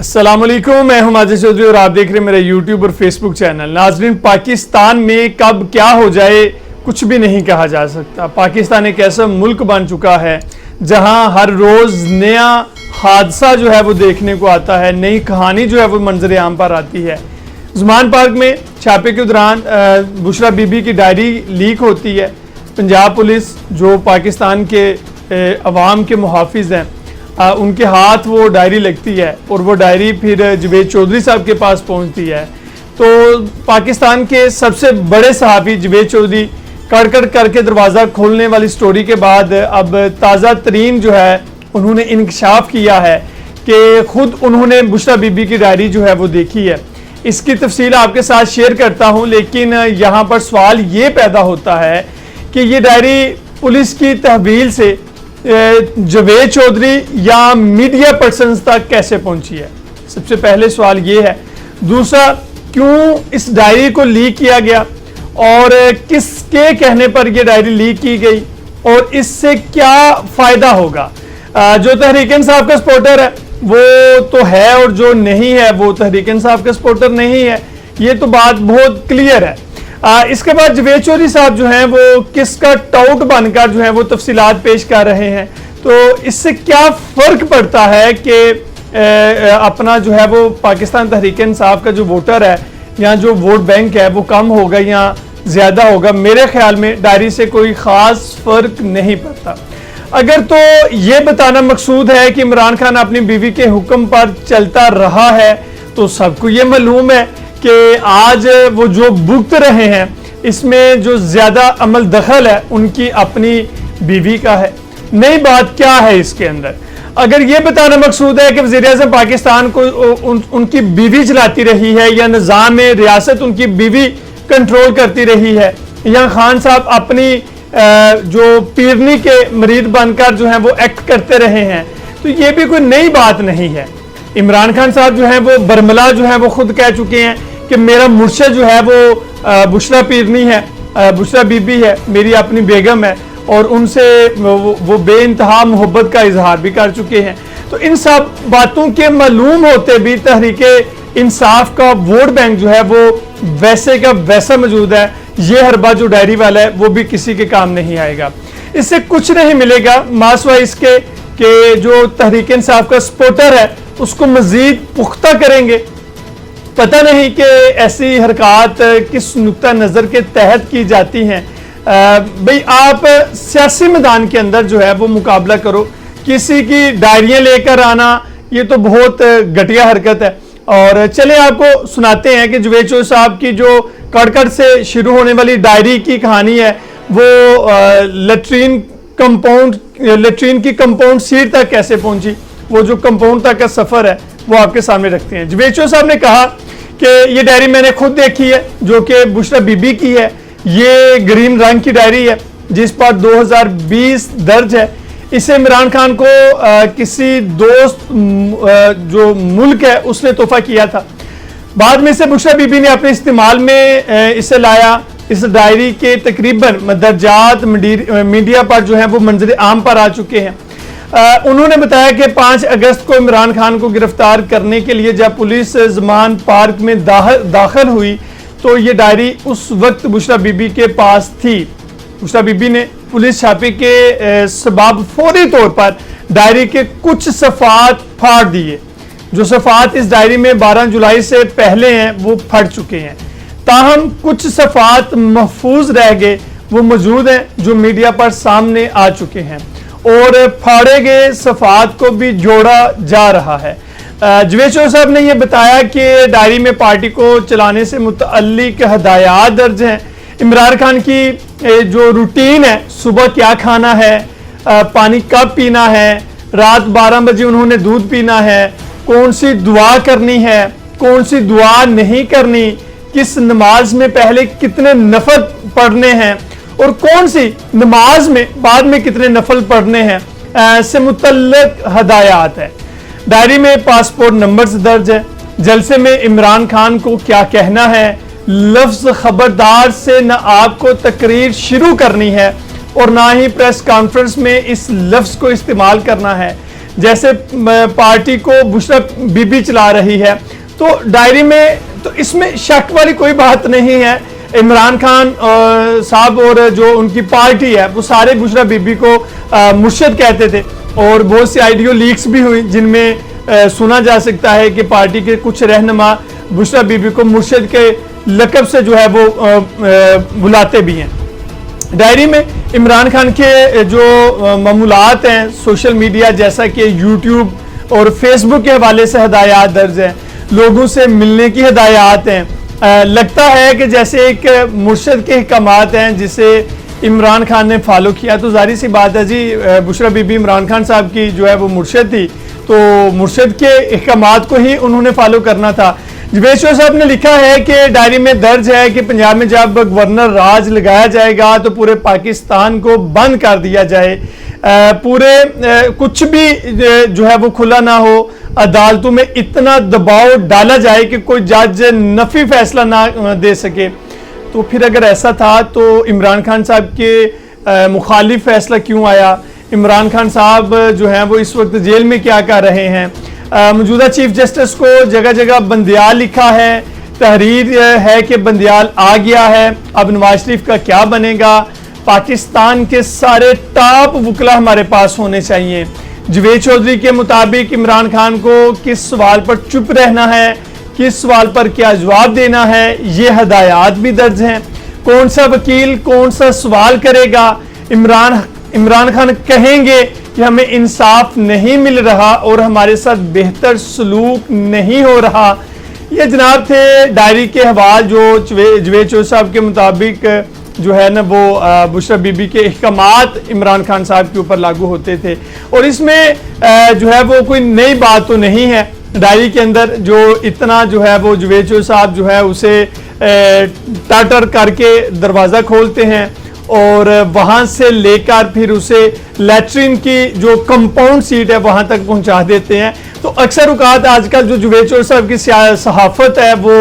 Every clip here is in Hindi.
अस्सलामुअलैकुम, मैं हूं माजिद चौधरी और आप देख रहे हैं मेरा यूट्यूब और फेसबुक चैनल। नाजरीन, पाकिस्तान में कब क्या हो जाए कुछ भी नहीं कहा जा सकता। पाकिस्तान एक ऐसा मुल्क बन चुका है जहां हर रोज़ नया हादसा जो है वो देखने को आता है, नई कहानी जो है वो मंजर आम पर आती है। ज़मान पार्क में छापे के दौरान बुशरा बीबी की डायरी लीक होती है। पंजाब पुलिस जो पाकिस्तान के अवाम के मुहाफिज हैं, उनके हाथ वो डायरी लगती है और वो डायरी फिर जवेद चौधरी साहब के पास पहुंचती है। तो पाकिस्तान के सबसे बड़े सहाफ़ी जवेद चौधरी कड़कड़ करके दरवाज़ा खोलने वाली स्टोरी के बाद अब ताज़ा तरीन जो है उन्होंने इंकशाफ किया है कि खुद उन्होंने बुशरा बीबी की डायरी जो है वो देखी है। इसकी तफसील आपके साथ शेयर करता हूँ, लेकिन यहाँ पर सवाल ये पैदा होता है कि ये डायरी पुलिस की तहवील से जवेद चौधरी या मीडिया पर्सन्स तक कैसे पहुंची है। सबसे पहले सवाल ये है। दूसरा, क्यों इस डायरी को लीक किया गया और किसके कहने पर यह डायरी लीक की गई और इससे क्या फ़ायदा होगा। जो तहरीक इंसाफ का सपोर्टर है वो तो है और जो नहीं है वो तहरीक इंसाफ का सपोर्टर नहीं है, ये तो बात बहुत क्लियर है। इसके बाद जवेद चौधरी साहब जो हैं वो किसका टाउट बनकर जो है वो तफसीलात पेश कर रहे हैं। तो इससे क्या फ़र्क पड़ता है कि अपना जो है वो पाकिस्तान तहरीक इंसाफ का जो वोटर है या जो वोट बैंक है वो कम होगा या ज़्यादा होगा। मेरे ख्याल में डायरी से कोई ख़ास फ़र्क नहीं पड़ता। अगर तो ये बताना मकसूद है कि इमरान खान अपनी बीवी के हुक्म पर चलता रहा है, तो सबको ये मालूम है कि आज वो जो भुगत रहे हैं इसमें जो ज़्यादा अमल दखल है उनकी अपनी बीवी का है। नई बात क्या है इसके अंदर? अगर ये बताना मकसूद है कि वज़ीर-ए-आज़म पाकिस्तान को उनकी बीवी चलाती रही है या निज़ाम रियासत उनकी बीवी कंट्रोल करती रही है या खान साहब अपनी जो पीरनी के मरीद बनकर जो है वो एक्ट करते रहे हैं, तो ये भी कोई नई बात नहीं है। इमरान खान साहब जो है वो बरमला जो है वो खुद कह चुके हैं कि मेरा मुर्शद जो है वो बुशरा पीरनी है, बुशरा बीबी है, मेरी अपनी बेगम है, और उनसे वो बेइंतहा मोहब्बत का इजहार भी कर चुके हैं। तो इन सब बातों के मालूम होते भी तहरीक इंसाफ का वोट बैंक जो है वो वैसे का वैसा मौजूद है। ये हरबा जो डायरी वाला है वो भी किसी के काम नहीं आएगा। इससे कुछ नहीं मिलेगा मासवा इसके कि जो तहरीक इंसाफ का सपोर्टर है उसको मजीद पुख्ता करेंगे। पता नहीं कि ऐसी हरकत किस नुक्ता नज़र के तहत की जाती हैं। भाई, आप सियासी मैदान के अंदर जो है वो मुकाबला करो, किसी की डायरियां लेकर आना ये तो बहुत घटिया हरकत है। और चले आपको सुनाते हैं कि जवेद चौधरी साहब की जो कड़कड़ से शुरू होने वाली डायरी की कहानी है वो लेट्रीन की कंपाउंड सीट तक कैसे पहुंची। वो जो कंपाउंड तक का सफ़र है वो आपके सामने रखते हैं। जवेद चौधरी साहब ने कहा कि ये डायरी मैंने खुद देखी है जो कि बुशरा बीबी की है। ये ग्रीन रंग की डायरी है जिस पर 2020 दर्ज है। इसे इमरान खान को किसी दोस्त जो मुल्क है उसने तोहफा किया था। बाद में इसे बुशरा बीबी ने अपने इस्तेमाल में इसे लाया। इस डायरी के तकरीबन मदरजात मीडिया पर जो है वो मंजर आम पर आ चुके हैं। उन्होंने बताया कि 5 अगस्त को इमरान खान को गिरफ्तार करने के लिए जब पुलिस ज़मान पार्क में दाखिल हुई तो ये डायरी उस वक्त बुशरा बीबी के पास थी। बुशरा बीबी ने पुलिस छापे के सबब फौरी तौर पर डायरी के कुछ सफ़ात फाड़ दिए। जो सफ़ात इस डायरी में 12 जुलाई से पहले हैं वो फट चुके हैं, ताहम कुछ सफ़ात महफूज रह गए, वो मौजूद हैं जो मीडिया पर सामने आ चुके हैं और फाड़े गए सफ़ात को भी जोड़ा जा रहा है। जवेद चौधरी साहब ने यह बताया कि डायरी में पार्टी को चलाने से मुतअल्लिक हदायत दर्ज हैं। इमरान खान की जो रूटीन है, सुबह क्या खाना है, पानी कब पीना है, रात 12 बजे उन्होंने दूध पीना है, कौन सी दुआ करनी है, कौन सी दुआ नहीं करनी, किस नमाज में पहले कितने नफल पढ़ने हैं और कौन सी नमाज में बाद में कितने नफल पढ़ने हैं से मुतल्लिक हदायत है। डायरी में पासपोर्ट नंबर्स दर्ज है। जलसे में इमरान खान को क्या कहना है, लफ्ज़ खबरदार से न आपको तकरीर शुरू करनी है और ना ही प्रेस कॉन्फ्रेंस में इस लफ्ज़ को इस्तेमाल करना है। जैसे पार्टी को बुशरा बीबी चला रही है, तो डायरी में तो इसमें शक वाली कोई बात नहीं है। इमरान खान साहब और जो उनकी पार्टी है वो सारे बुशरा बीबी को मुर्शद कहते थे, और बहुत सी आइडियो लीक्स भी हुई जिनमें सुना जा सकता है कि पार्टी के कुछ रहनुमा बुशरा बीबी को मुर्शद के लक़ब से जो है वो बुलाते भी हैं। डायरी में इमरान खान के जो मामूलात हैं सोशल मीडिया जैसा कि यूट्यूब और फेसबुक के हवाले से हदायत दर्ज हैं, लोगों से मिलने की हदायत हैं। लगता है कि जैसे एक मुर्शद के अहकामात हैं जिसे इमरान खान ने फॉलो किया, तो जाहिर सी बात है जी बुशरा बीबी इमरान खान साहब की जो है वो मुर्शद थी, तो मुर्शद के अहकामात को ही उन्होंने फॉलो करना था। जवेद चौधरी साहब ने लिखा है कि डायरी में दर्ज है कि पंजाब में जब गवर्नर राज लगाया जाएगा तो पूरे पाकिस्तान को बंद कर दिया जाए, पूरे कुछ भी जो है वो खुला ना हो, अदालतों में इतना दबाव डाला जाए कि कोई जज नफी फैसला ना दे सके। तो फिर अगर ऐसा था तो इमरान खान साहब के मुखालिफ फैसला क्यों आया? इमरान खान साहब जो हैं वो इस वक्त जेल में क्या कर रहे हैं? मौजूदा चीफ जस्टिस को जगह जगह बंदियाल लिखा है, तहरीर है कि बंदियाल आ गया है, अब नवाज शरीफ का क्या बनेगा? पाकिस्तान के सारे टॉप वकला हमारे पास होने चाहिए। जवेद चौधरी के मुताबिक इमरान खान को किस सवाल पर चुप रहना है, किस सवाल पर क्या जवाब देना है, ये हदायत भी दर्ज हैं। कौन सा वकील कौन सा सवाल करेगा? इमरान खान कहेंगे कि हमें इंसाफ नहीं मिल रहा और हमारे साथ बेहतर सलूक नहीं हो रहा। ये जनाब थे डायरी के हवाल जो जवेद चौधरी साहब के मुताबिक जो है ना वो बुशरा बीबी के अहकामात इमरान खान साहब के ऊपर लागू होते थे, और इसमें जो है वो कोई नई बात तो नहीं है। डायरी के अंदर जो इतना जो है वो जवेद चौधरी साहब जो है उसे टाटर करके दरवाज़ा खोलते हैं और वहाँ से लेकर फिर उसे लैट्रिन की जो कंपाउंड सीट है वहाँ तक पहुँचा देते हैं। तो अक्सर औकात आजकल जो जवेद चौधरी साहब की सहाफ़त है वो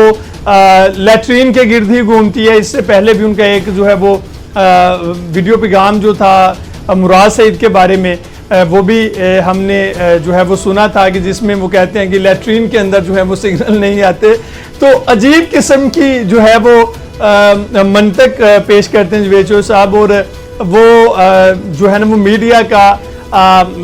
लैट्रीन के गिर्द ही घूमती है। इससे पहले भी उनका एक जो है वो वीडियो पैगाम जो था मुराद सईद के बारे में वो भी हमने जो है वो सुना था कि जिसमें वो कहते हैं कि लैट्रीन के अंदर जो है वो सिग्नल नहीं आते। तो अजीब किस्म की जो है वो मंतक पेश करते हैं जवेद चौधरी साहब, और वो जो है ना वो मीडिया का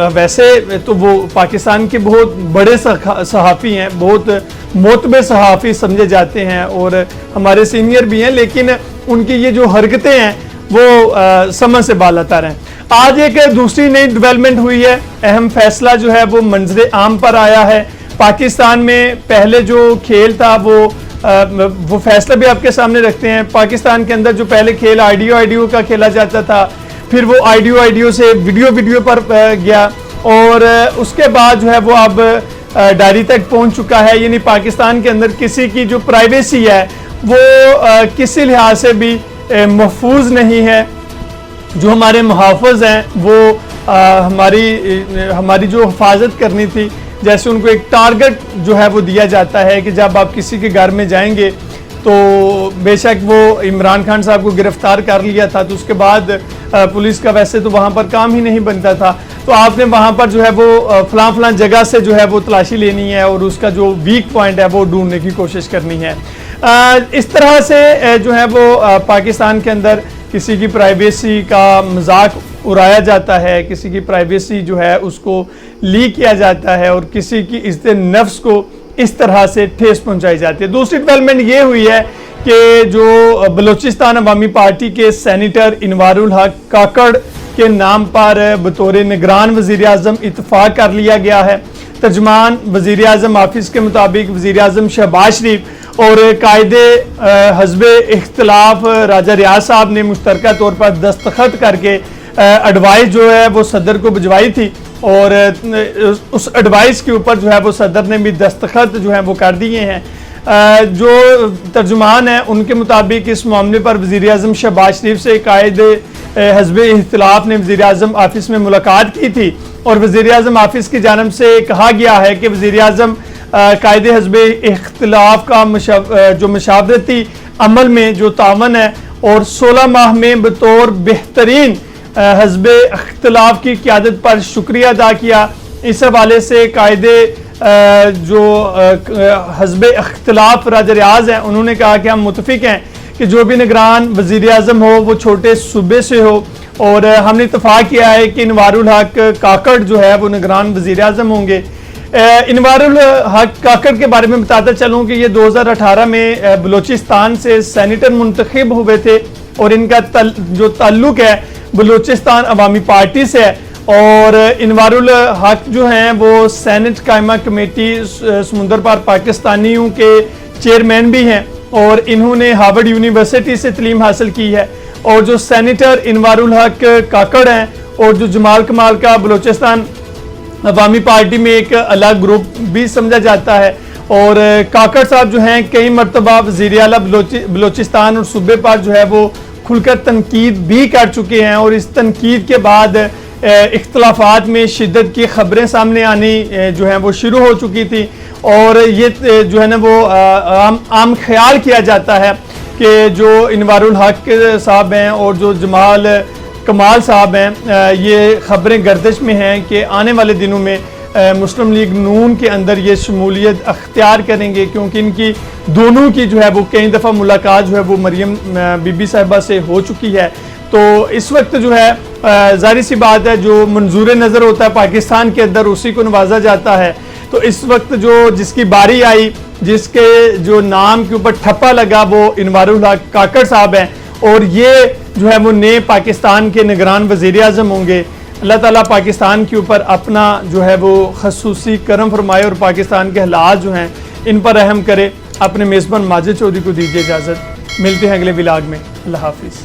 वैसे तो वो पाकिस्तान के बहुत बड़े सहाफ़ी हैं, बहुत मोतबे सहाफ़ी समझे जाते हैं और हमारे सीनियर भी हैं, लेकिन उनकी ये जो हरकतें हैं वो समझ से बालातर हैं। आज एक दूसरी नई डेवलपमेंट हुई है, अहम फैसला जो है वो मंजर आम पर आया है। पाकिस्तान में पहले जो खेल था वो फैसला भी आपके सामने रखते हैं। पाकिस्तान के अंदर जो पहले खेल आईडियो का खेला जाता था, फिर वो आईडियो से वीडियो पर गया, और उसके बाद जो है वो अब डायरी तक पहुंच चुका है। यानी पाकिस्तान के अंदर किसी की जो प्राइवेसी है वो किसी लिहाज से भी महफूज नहीं है। जो हमारे मुहाफ़िज़ हैं वो हमारी जो हिफाजत करनी थी, जैसे उनको एक टारगेट जो है वो दिया जाता है कि जब आप किसी के घर में जाएंगे तो बेशक वो इमरान खान साहब को गिरफ्तार कर लिया था, तो उसके बाद पुलिस का वैसे तो वहाँ पर काम ही नहीं बनता था, तो आपने वहाँ पर जो है वो फलां जगह से जो है वो तलाशी लेनी है और उसका जो वीक पॉइंट है वो ढूंढने की कोशिश करनी है। इस तरह से जो है वो पाकिस्तान के अंदर किसी की प्राइवेसी का मजाक उड़ाया जाता है, किसी की प्राइवेसी जो है उसको लीक किया जाता है और किसी की इज्जत नफ्स को इस तरह से ठेस पहुंचाई जाती है। दूसरी डेवलपमेंट ये हुई है कि जो बलूचिस्तान अवामी पार्टी के सेनेटर इनवारुल हक काकड़ के नाम पर बतौर निगरान वज़ीर आज़म इत्तफाक कर लिया गया है। तर्जुमान वज़ीर आज़म ऑफिस के मुताबिक वज़ीर आज़म शहबाज शरीफ और कायदे हज़्ब इख्तिलाफ राजा रियाज साहब ने मुश्तरका तौर पर दस्तखत करके एडवाइस जो है वो सदर को भिजवाई थी, और उस एडवाइस के ऊपर जो है वो सदर ने भी दस्तखत जो है वो कर दिए हैं। जो तर्जुमान हैं उनके मुताबिक इस मामले पर वज़ीर आज़म शहबाज शरीफ से कायदे हज़्ब इख्तिलाफ ने वज़ीर आज़म ऑफिस में मुलाकात की थी, और वज़ीर आज़म ऑफिस की जानब से कहा गया है कि वज़ीर आज़म कायदे हज़्ब इख्तिलाफ का जो मशावरती अमल में जो तावन है और 16 माह में बतौर बेहतरीन हज़्ब इख्तिलाफ की क़यादत पर शुक्रिया अदा किया, इस हवाले से कायदे जो हज़ब इख्तिलाफ राजा रियाज हैं, उन्होंने कहा कि हम मुतफिक हैं कि जो भी निगरान वज़ीर आज़म हो वो छोटे सूबे से हो, और हमने इत्तफाक़ किया है कि इनवारुल हक काकड़ जो है वो निगरान वज़ीर आज़म होंगे। इनवारुल हक काकड़ के बारे में बताता चलूँ कि ये 2018 में बलूचिस्तान से सेनेटर मुंतखब हुए थे, और इनका जो ताल्लुक है बलूचिस्तान अवामी पार्टी से है। और इनवारुल हक जो हैं वो सेनेट कायमा कमेटी समुंदर पार पाकिस्तानियों के चेयरमैन भी हैं, और इन्होंने हार्वर्ड यूनिवर्सिटी से तलीम हासिल की है। और जो सेनेटर इनवारुल हक काकड़ हैं, और जो जमाल कमाल का बलूचिस्तान अवामी पार्टी में एक अलग ग्रुप भी समझा जाता है। और काकड़ साहब जो हैं कई मरतबा वज़ीर आला बलूचिस्तान और सूबे पर जो है वो खुलकर तनकीद भी कर चुके हैं, और इस तनकीद के बाद इख्तलाफात में शिद्दत की खबरें सामने आनी जो है वो शुरू हो चुकी थी। और ये जो है ना वो आम ख्याल किया जाता है कि जो इनवारुल हक साहब हैं और जो जमाल कमाल साहब हैं, ये खबरें गर्दिश में हैं कि आने वाले दिनों में मुस्लिम लीग नून के अंदर ये शमूलियत अख्तियार करेंगे, क्योंकि इनकी दोनों की जो है वो कई दफ़ा मुलाकात जो है वो मरियम बीबी साहिबा से हो चुकी है। तो इस वक्त जो है ज़ाहिर सी बात है, जो मंजूर नज़र होता है पाकिस्तान के अंदर उसी को नवाजा जाता है। तो इस वक्त जो जिसकी बारी आई, जिसके जो नाम के ऊपर ठप्पा लगा, वो इनवारुल हक काकड़ साहब हैं, और ये जो है वो नए पाकिस्तान के निगरान वज़ीर आज़म होंगे। अल्लाह ताला पाकिस्तान के ऊपर अपना जो है वो खसूसी करम फरमाए, और पाकिस्तान के हालात जो हैं इन पर रहम करे। अपने मेज़बान माजिद चौधरी को दीजिए इजाज़त, मिलते हैं अगले व्लॉग में। अल्लाह हाफिज़।